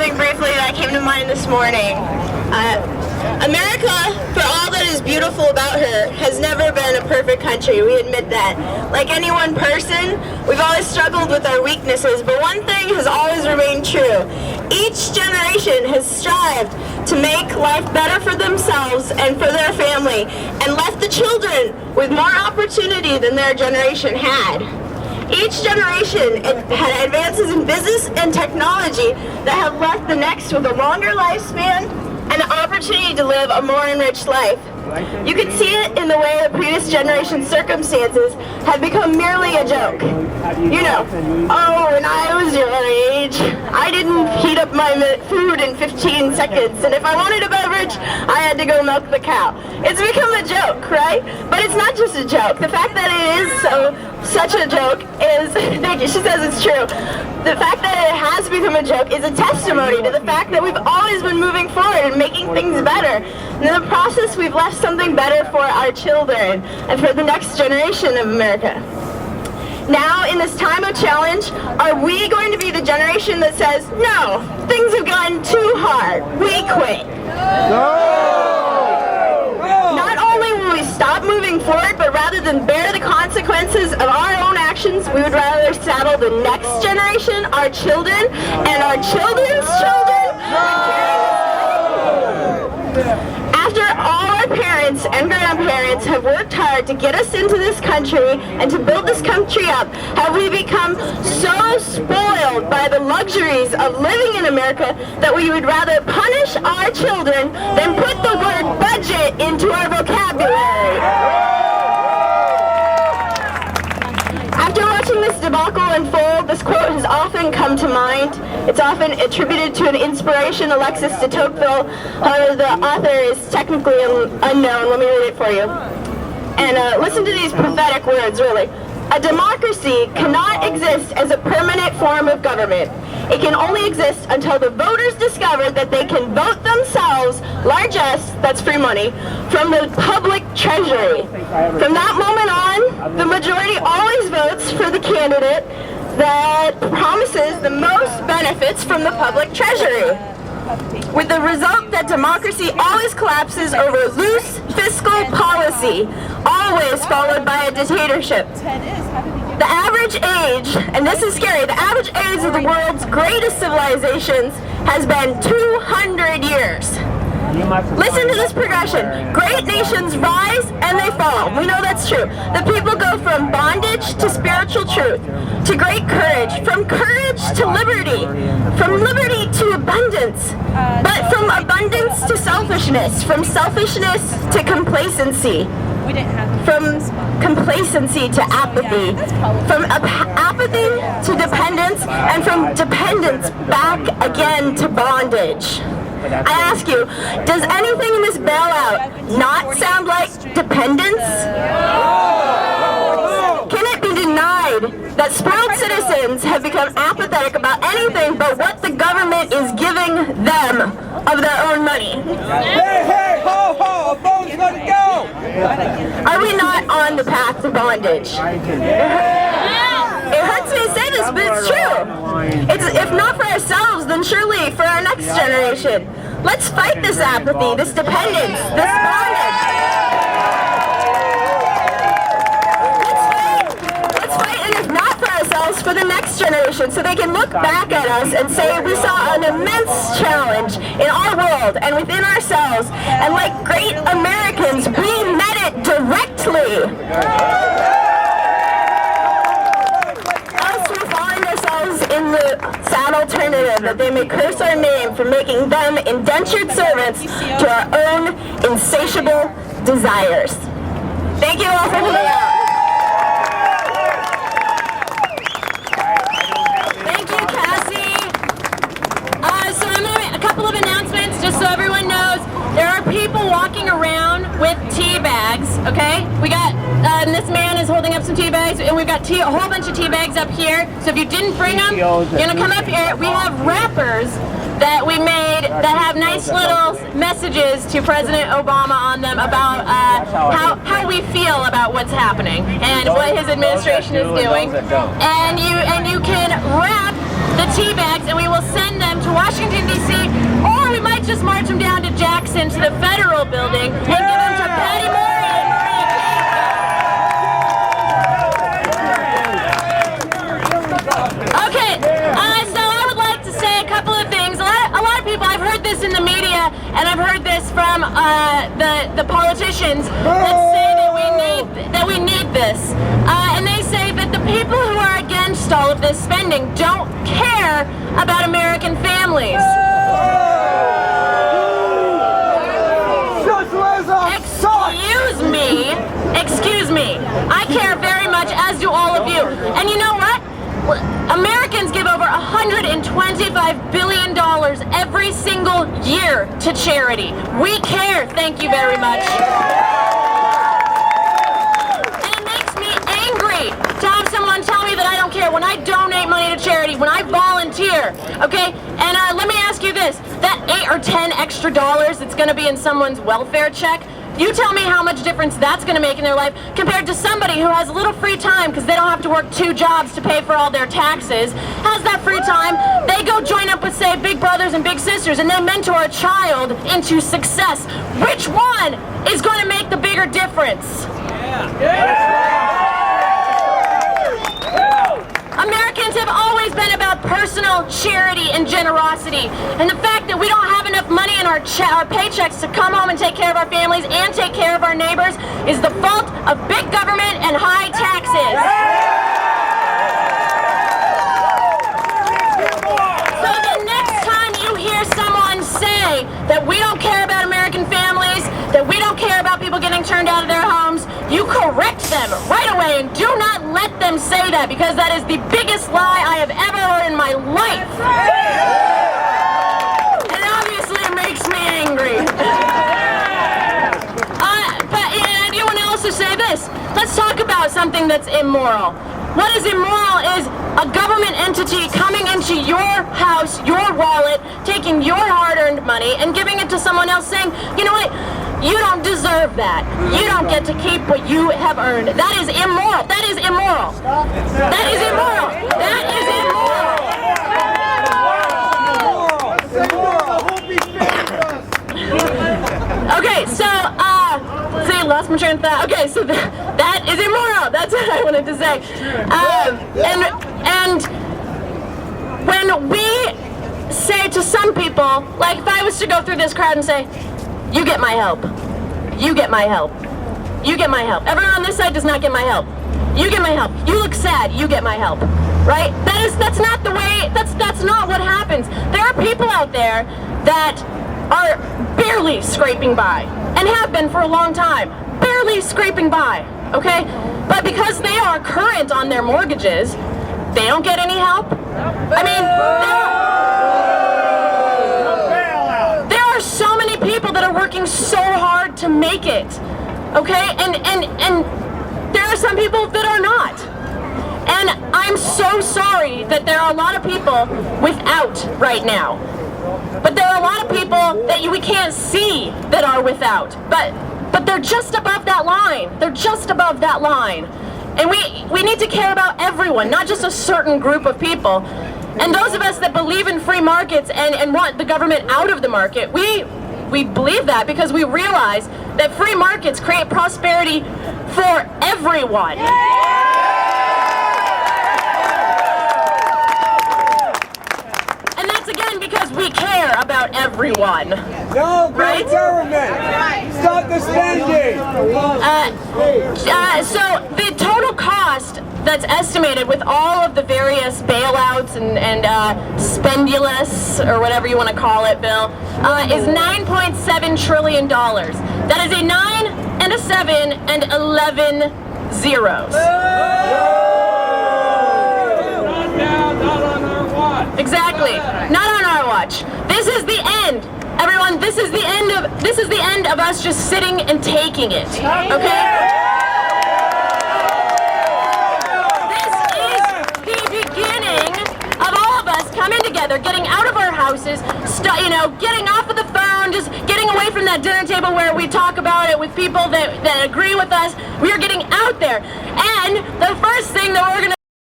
something briefly that came to mind this morning. America, for all that is beautiful about her, has never been a perfect country. We admit that. Like any one person, we've always struggled with our weaknesses, but one thing has always remained true. Each generation has strived to make life better for themselves and for their family, and left the children with more opportunity than their generation had. Each generation had advances in business and technology that have left the next with a longer lifespan and the opportunity to live a more enriched life. You can see it in the way the previous generation's circumstances have become merely a joke. You know, oh, when I was your age, I didn't heat up my food in 15 seconds, and if I wanted a beverage, I had to go milk the cow. It's become a joke, right? But it's not just a joke. The fact that it is such a joke is, thank you, she says it's true. The fact that it has become a joke is a testimony to the fact that we've always been moving forward and making things better. And in the process, we've left something better for our children and for the next generation of America. Now, in this time of challenge, are we going to be the generation that says, no, things have gotten too hard, we quit? Not only will we stop moving forward, but rather than bear the consequences of our own actions, we would rather saddle the next generation, our children, and our children's children. After all our parents and grandparents have worked hard to get us into this country and to build this country up, have we become so spoiled by the luxuries of living in America that we would rather punish our children than put the word budget into our vocabulary? After watching this debacle unfold, this quote has often come to mind. It's often attributed to an inspiration, Alexis de Tocqueville. However, the author is technically unknown. Let me read it for you. And listen to these prophetic words, really. A democracy cannot exist as a permanent form of government. It can only exist until the voters discover that they can vote themselves largesse, that's free money, from the public treasury. From that moment on, the majority always votes for the candidate that promises the most benefits from the public treasury, with the result that democracy always collapses over loose fiscal policy, always followed by a dictatorship. The average age, and this is scary, the average age of the world's greatest civilizations has been 200 years. Listen to this progression. Great nations rise and they fall. We know that's true. The people go from bondage to spiritual truth, to great courage, from courage to liberty, from liberty to abundance, but from abundance to selfishness, from selfishness to complacency, from complacency to apathy, from apathy to dependence, and from dependence back again to bondage. I ask you, does anything in this bailout not sound like dependence? Can it be denied that spoiled citizens have become apathetic about anything but what the government is giving them of their own money? Hey, hey, ho, ho, a vote's gonna go! Are we not on the path to bondage? It hurts me to say this, but it's true. It's, if not for ourselves, then surely for our next generation. Let's fight this apathy, this dependence, this bondage. Let's fight, and if not for ourselves, for the next generation, so they can look back at us and say we saw an immense challenge in our world and within ourselves, and like great Americans, we met it directly. In the sad alternative that they may curse our name for making them indentured servants to our own insatiable desires. Thank you all for coming out. Thank you, Cassie. So I'm going to make a couple of announcements just so everyone knows. There are people walking around with tea bags, okay? We got, this man is holding up some tea bags, and we've got a whole bunch of tea bags up here. So if you didn't bring them, you're gonna come up here. We have wrappers that we made that have nice little messages to President Obama on them about how we feel about what's happening and what his administration is doing. And you can wrap the tea bags and we will send them to Washington, D.C., or we might just march them down to Jackson to the federal building and give them to Patty Murray and Maria King. Okay, so I would like to say a couple of things. A lot of people, I've heard this in the media, and I've heard this from the politicians that say that we need this. And they say that the people who are against all of this spending don't care about American families. Excuse me. I care very much, as do all of you. And you know what? Americans give over $125 billion every single year to charity. We care, thank you very much. And it makes me angry to have someone tell me that I don't care when I donate money to charity, when I volunteer, okay? And let me ask you this, that $8 or $10 extra that's gonna be in someone's welfare check, you tell me how much difference that's going to make in their life compared to somebody who has a little free time because they don't have to work 2 jobs to pay for all their taxes, has that free time, they go join up with, say, Big Brothers and Big Sisters, and they mentor a child into success. Which one is going to make the bigger difference? Americans have always been about personal charity and generosity, and the fact that we don't have enough money in our paychecks to come home and take care of our families and take care of our neighbors is the fault of big government and high taxes. So the next time you hear someone say that we don't care about American families, that we don't care about people getting turned out of their homes, you correct them right away and do not let them say that, because that is the biggest lie I have ever heard in my life. And obviously it makes me angry. But I do want to also say this. Let's talk about something that's immoral. What is immoral is a government entity coming into your house, your wallet, taking your hard-earned money and giving it to someone else, saying, you know what? You don't deserve that. You don't get to keep what you have earned. That is immoral. That is immoral. That is immoral. That is immoral. Okay, so, see, lost my train of thought. Okay, so that is immoral. That's what I wanted to say. And when we say to some people, like if I was to go through this crowd and say, you get my help. You get my help. You get my help. Everyone on this side does not get my help. You get my help. You look sad. You get my help. Right? That's not the way, that's not what happens. There are people out there that are barely scraping by and have been for a long time. Barely scraping by. Okay? But because they are current on their mortgages, they don't get any help. I mean, there are so many people that are working so hard to make it, okay? And there are some people that are not. And I'm so sorry that there are a lot of people without right now. But there are a lot of people that we can't see that are without. But they're just above that line. They're just above that line. And we need to care about everyone, not just a certain group of people. And those of us that believe in free markets and want the government out of the market, we believe that because we realize that free markets create prosperity for everyone. And that's again because we care about everyone. No, right? Government. Stop the spending. So the total cost that's estimated with all of the various bailouts and spendulus, or whatever you want to call it, Bill, is $9.7 trillion. That is a 9 and a 7 and 11 zeros. Not on our watch. Exactly. Not on our watch. This is the end. Everyone, this is the end of us just sitting and taking it. Okay? Coming together, getting out of our houses, getting off of the phone, just getting away from that dinner table where we talk about it with people that agree with us. We are getting out there. And the first thing that we're going to